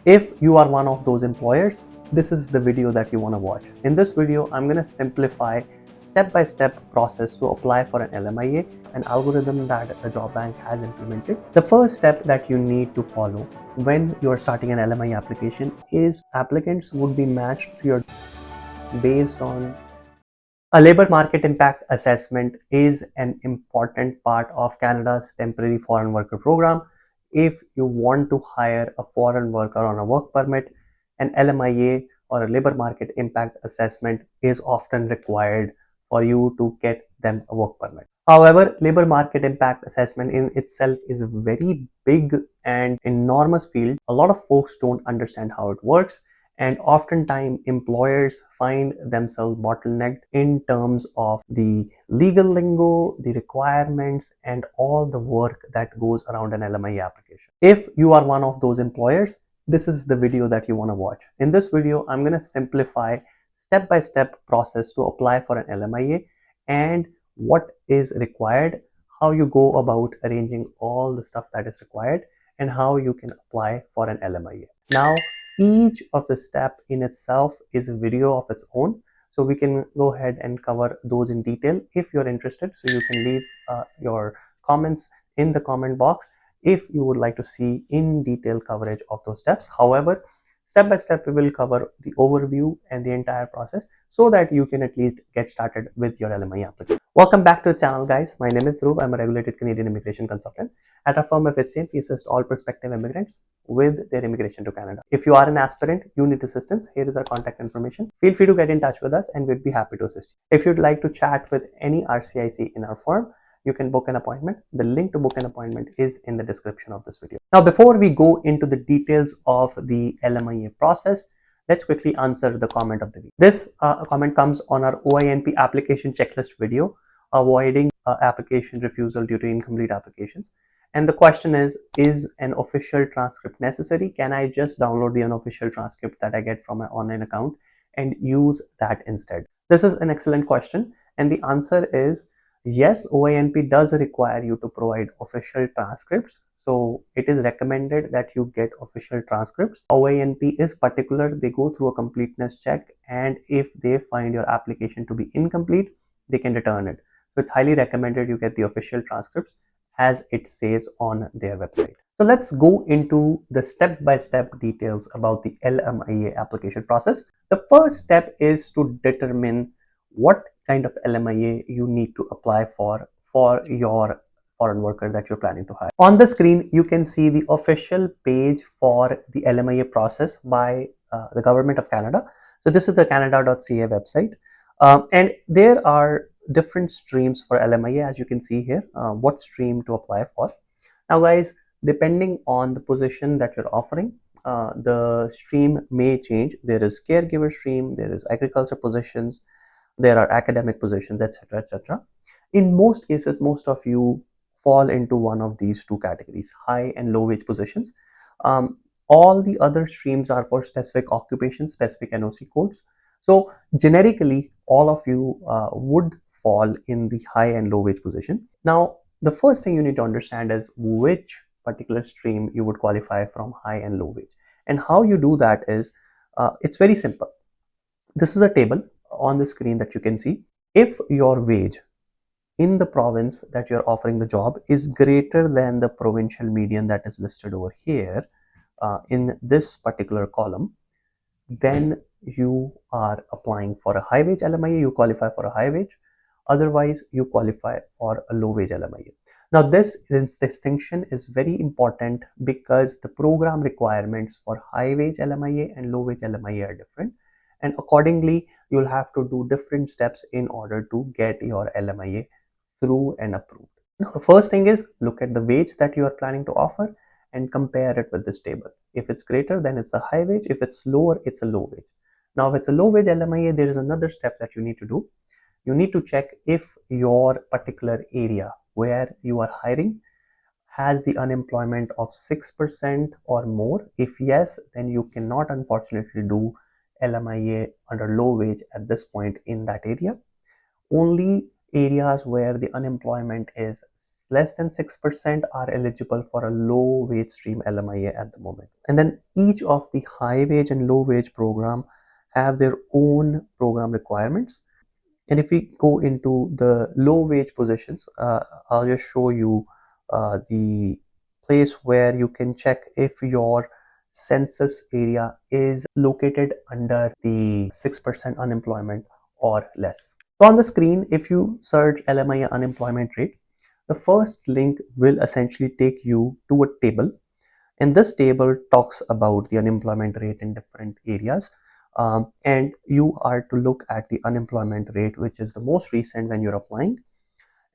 If you are one of those employers, this is the video that you want to watch. In this video, I'm going to simplify step-by-step process to apply for an LMIA, an algorithm that the job bank has implemented. The first step that you need to follow when you're starting an LMIA application is applicants would be matched to your based on a labor market impact assessment is an important part of Canada's temporary foreign worker program. If you want to hire a foreign worker on a work permit, an LMIA or a labor market impact assessment is often required for you to get them a work permit. However, labor market impact assessment in itself is a very big and enormous field. A lot of folks don't understand how it works, and oftentimes employers find themselves bottlenecked in terms of the legal lingo, the requirements, and all the work that goes around an LMIA application. If you are one of those employers, this is the video that you want to watch. In this video, I'm going to simplify step-by-step process to apply for an LMIA and what is required, how you go about arranging all the stuff that is required, and how you can apply for an LMIA. Now, each of the step in itself is a video of its own, so we can go ahead and cover those in detail if you're interested. So you can leave your comments in the comment box if you would like to see in detail coverage of those steps. However, step by step we will cover the overview and the entire process so that you can at least get started with your LMI application. Welcome back to the channel, guys. My name is Dhruv. I'm a regulated Canadian immigration consultant. At our firm of HCM, we assist all prospective immigrants with their immigration to Canada. If you are an aspirant, you need assistance, here is our contact information. Feel free to get in touch with us and we'd be happy to assist you. If you'd like to chat with any RCIC in our firm, you can book an appointment. The link to book an appointment is in the description of this video. Now, before we go into the details of the LMIA process, let's quickly answer the comment of the week. This comment comes on our OINP application checklist video, avoiding application refusal due to incomplete applications. And the question is an official transcript necessary? Can I just download the unofficial transcript that I get from my online account and use that instead? This is an excellent question. And the answer is yes, OINP does require you to provide official transcripts. So it is recommended that you get official transcripts. OINP is particular. They go through a completeness check, and if they find your application to be incomplete, they can return it. So it's highly recommended you get the official transcripts as it says on their website. So let's go into the step-by-step details about the LMIA application process. The first step is to determine what kind of LMIA you need to apply for your foreign worker that you're planning to hire. On the screen, you can see the official page for the LMIA process by the Government of Canada. So this is the canada.ca website. And there are different streams for LMIA, as you can see here, what stream to apply for. Now guys, depending on the position that you're offering, the stream may change. There is caregiver stream, there is agriculture positions, there are academic positions, etc., etc. In most cases, most of you fall into one of these two categories, high and low wage positions. All the other streams are for specific occupations, specific NOC codes. So generically, all of you would fall in the high and low wage position. Now, the first thing you need to understand is which particular stream you would qualify from high and low wage. And how you do that is, it's very simple. This is a table on the screen that you can see. If your wage in the province that you're offering the job is greater than the provincial median that is listed over here in this particular column, then you are applying for a high wage LMIA, you qualify for a high wage. Otherwise, you qualify for a low wage LMIA. Now, this distinction is very important because the program requirements for high wage LMIA and low wage LMIA are different. And accordingly, you'll have to do different steps in order to get your LMIA through and approved. Now, the first thing is look at the wage that you are planning to offer and compare it with this table. If it's greater, then it's a high wage. If it's lower, it's a low wage. Now, if it's a low wage LMIA, there is another step that you need to do. You need to check if your particular area where you are hiring has the unemployment of 6% or more. If yes, then you cannot unfortunately do LMIA under low wage at this point in that area. Only areas where the unemployment is less than 6% are eligible for a low wage stream LMIA at the moment. And then each of the high wage and low wage program have their own program requirements. And if we go into the low wage positions, I'll just show you the place where you can check if your census area is located under the 6% unemployment or less. So on the screen, if you search LMIA unemployment rate, the first link will essentially take you to a table, and this table talks about the unemployment rate in different areas. And you are to look at the unemployment rate, which is the most recent when you're applying.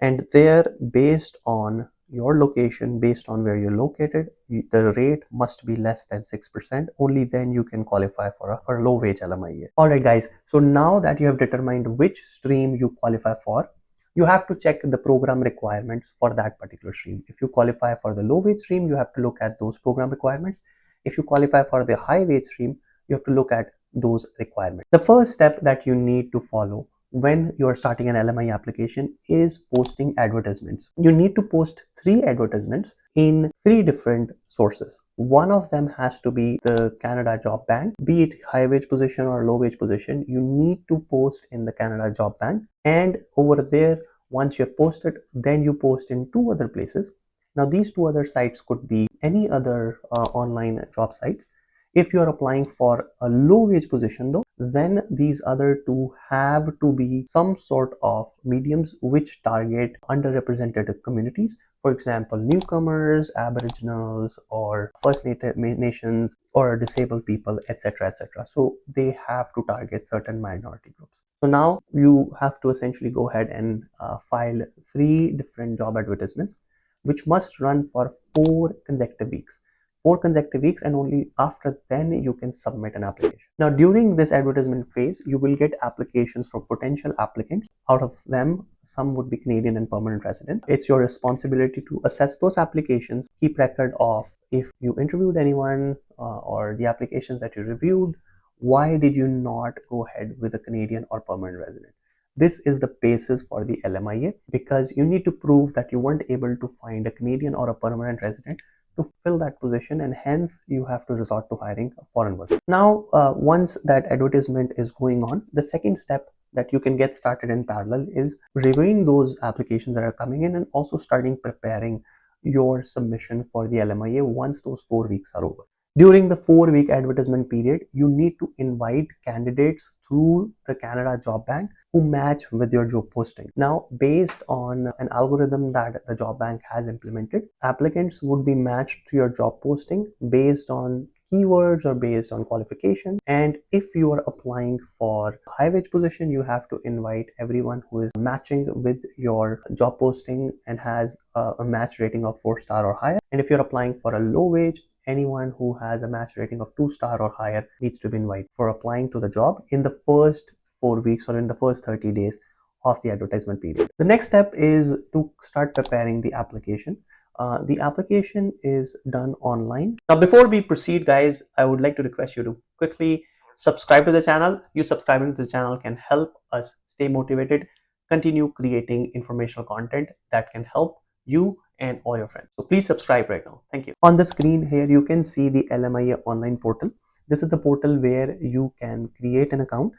And there, based on your location, based on where you're located, the rate must be less than 6%. Only then you can qualify for a low wage LMIA. Alright guys, so now that you have determined which stream you qualify for, you have to check the program requirements for that particular stream. If you qualify for the low wage stream, you have to look at those program requirements. If you qualify for the high wage stream, you have to look at those requirements. The first step that you need to follow when you're starting an LMI application is posting advertisements. You need to post 3 advertisements in 3 different sources. One of them has to be the Canada Job Bank, be it high wage position or low wage position. You need to post in the Canada Job Bank, and over there, once you have posted, then you post in 2 other places. Now these 2 other sites could be any other online job sites. If you are applying for a low wage position though, then these other 2 have to be some sort of mediums which target underrepresented communities. For example, newcomers, aboriginals, or First Nations, or disabled people, etc., etc. So they have to target certain minority groups. So now you have to essentially go ahead and file 3 different job advertisements, which must run for 4 consecutive weeks. 4 consecutive weeks, and only after then you can submit an application. Now during this advertisement phase, you will get applications from potential applicants. Out of them, some would be Canadian and permanent residents. It's your responsibility to assess those applications, keep record of if you interviewed anyone or the applications that you reviewed. Why did you not go ahead with a Canadian or permanent resident? This is the basis for the LMIA, because you need to prove that you weren't able to find a Canadian or a permanent resident to fill that position, and hence you have to resort to hiring a foreign worker. Now once that advertisement is going on, the second step that you can get started in parallel is reviewing those applications that are coming in and also starting preparing your submission for the LMIA once those 4 weeks are over. During the 4-week advertisement period, you need to invite candidates through the Canada Job Bank who match with your job posting. Now, based on an algorithm that the Job Bank has implemented, applicants would be matched to your job posting based on keywords or based on qualification. And if you are applying for a high wage position, you have to invite everyone who is matching with your job posting and has a match rating of 4-star or higher. And if you're applying for a low wage, anyone who has a match rating of 2-star or higher needs to be invited for applying to the job in the first 4 weeks or in the first 30 days of the advertisement period. The next step is to start preparing the application. The application is done online. Now, before we proceed, guys, I would like to request you to quickly subscribe to the channel. You subscribing to the channel can help us stay motivated, continue creating informational content that can help you and all your friends. So please subscribe right now. Thank you. On the screen here, you can see the LMIA online portal. This is the portal where you can create an account.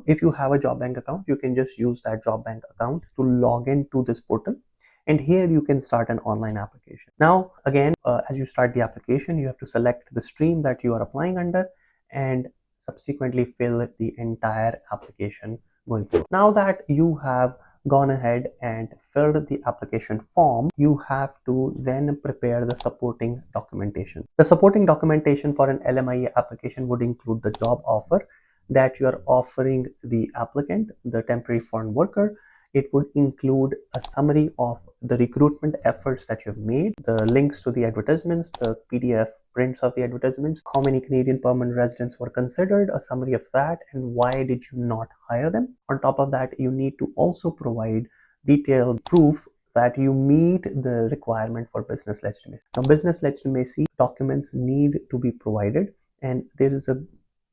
If you have a job bank account, you can just use that job bank account to log into this portal. And here you can start an online application. Now, again, as you start the application, you have to select the stream that you are applying under and subsequently fill the entire application going forward. Now that you have gone ahead and filled the application form, you have to then prepare the supporting documentation. The supporting documentation for an LMIA application would include the job offer that you are offering the applicant, the temporary foreign worker. It would include a summary of the recruitment efforts that you've made, the links to the advertisements, the PDF prints of the advertisements, how many Canadian permanent residents were considered, a summary of that, and why did you not hire them. On top of that, you need to also provide detailed proof that you meet the requirement for business legitimacy. Now, business legitimacy documents need to be provided, and there is a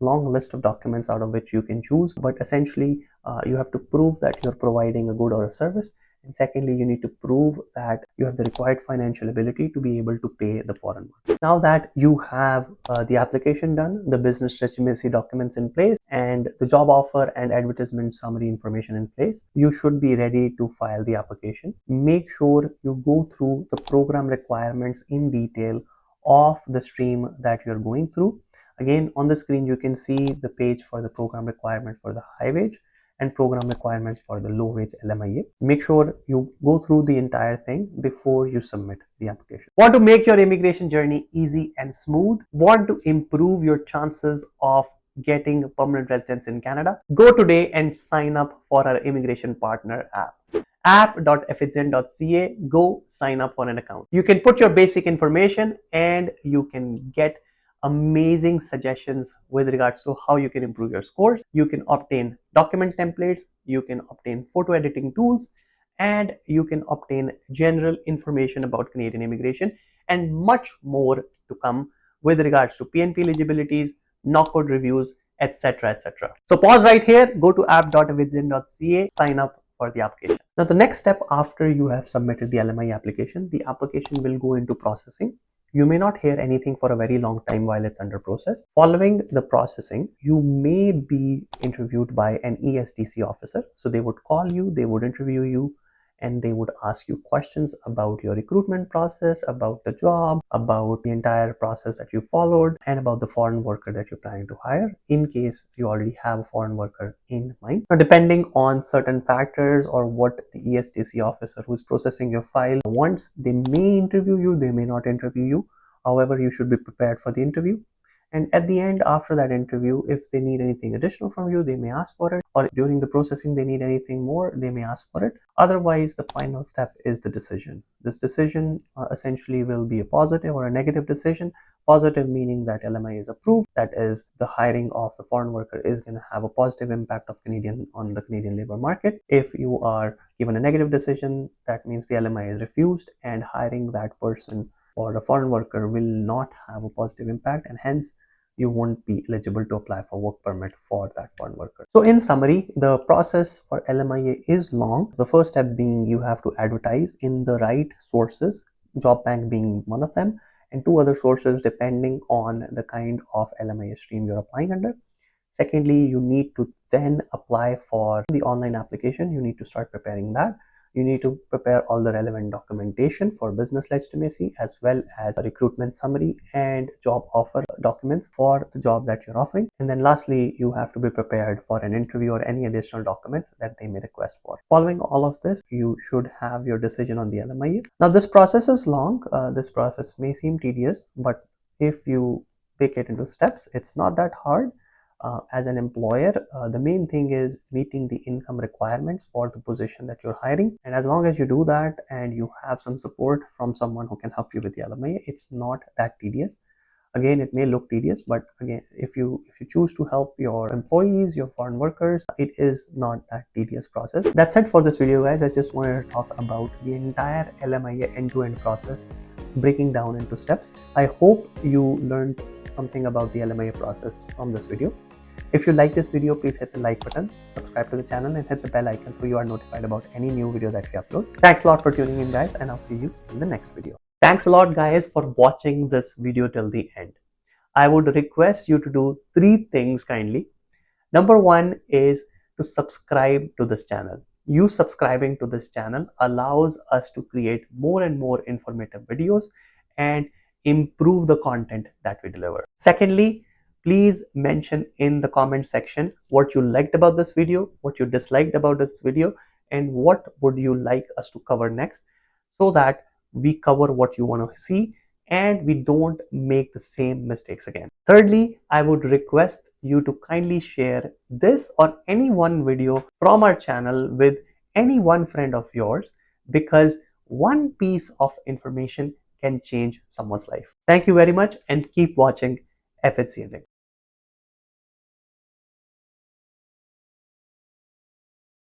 long list of documents out of which you can choose, but essentially you have to prove that you're providing a good or a service. And secondly, you need to prove that you have the required financial ability to be able to pay the foreign worker. Now that you have the application done, the business legitimacy documents in place, and the job offer and advertisement summary information in place, you should be ready to file the application. Make sure you go through the program requirements in detail of the stream that you're going through. Again, on the screen, you can see the page for the program requirement for the high wage and program requirements for the low wage LMIA. Make sure you go through the entire thing before you submit the application. Want to make your immigration journey easy and smooth? Want to improve your chances of getting permanent residence in Canada? Go today and sign up for our immigration partner app. app.efficient.ca. Go sign up for an account. You can put your basic information and you can get amazing suggestions with regards to how you can improve your scores. You can obtain document templates, you can obtain photo editing tools, and you can obtain general information about Canadian immigration and much more to come with regards to PNP eligibilities, knockout reviews, etc. etc. So pause right here, go to app.vision.ca, sign up for the application. Now the next step after you have submitted the LMI application, the application will go into processing. You may not hear anything for a very long time while it's under process. Following the processing, you may be interviewed by an ESTC officer. So they would call you, they would interview you, and they would ask you questions about your recruitment process, about the job, about the entire process that you followed, and about the foreign worker that you're planning to hire in case you already have a foreign worker in mind. Now, depending on certain factors or what the ESTC officer who's processing your file wants, they may interview you, they may not interview you. However, you should be prepared for the interview. And at the end, after that interview, if they need anything additional from you, they may ask for it, or during the processing they need anything more, they may ask for it. Otherwise, the final step is the decision. This decision essentially will be a positive or a negative decision. Positive meaning that LMI is approved, that is, the hiring of the foreign worker is going to have a positive impact on the Canadian labor market. If you are given a negative decision, that means the LMI is refused and hiring that person or the foreign worker will not have a positive impact, and hence you won't be eligible to apply for work permit for that foreign worker. So in summary, the process for LMIA is long. The first step being you have to advertise in the right sources, job bank being one of them, and two other sources depending on the kind of LMIA stream you're applying under. Secondly, you need to then apply for the online application. You need to start preparing that. You need to prepare all the relevant documentation for business legitimacy as well as a recruitment summary and job offer documents for the job that you're offering. And then lastly, you have to be prepared for an interview or any additional documents that they may request for. Following all of this, you should have your decision on the LMIA. Now this process is long. This process may seem tedious, but if you take it into steps, it's not that hard. As an employer, the main thing is meeting the income requirements for the position that you're hiring. And as long as you do that and you have some support from someone who can help you with the LMIA, it's not that tedious. Again, it may look tedious, but again, if you choose to help your employees, your foreign workers, it is not that tedious process. That's it for this video, guys. I just wanted to talk about the entire LMIA end-to-end process, breaking down into steps. I hope you learned something about the LMIA process from this video. If you like this video, please hit the like button, subscribe to the channel, and hit the bell icon so you are notified about any new video that we upload. Thanks a lot for tuning in, guys, and I'll see you in the next video. Thanks a lot, guys, for watching this video till the end. I would request you to do 3 things kindly. Number 1 is to subscribe to this channel. You subscribing to this channel allows us to create more and more informative videos and improve the content that we deliver. Secondly, please mention in the comment section what you liked about this video, what you disliked about this video, and what would you like us to cover next, so that we cover what you want to see and we don't make the same mistakes again. Thirdly, I would request you to kindly share this or any one video from our channel with any one friend of yours, because one piece of information can change someone's life. Thank you very much and keep watching FHC.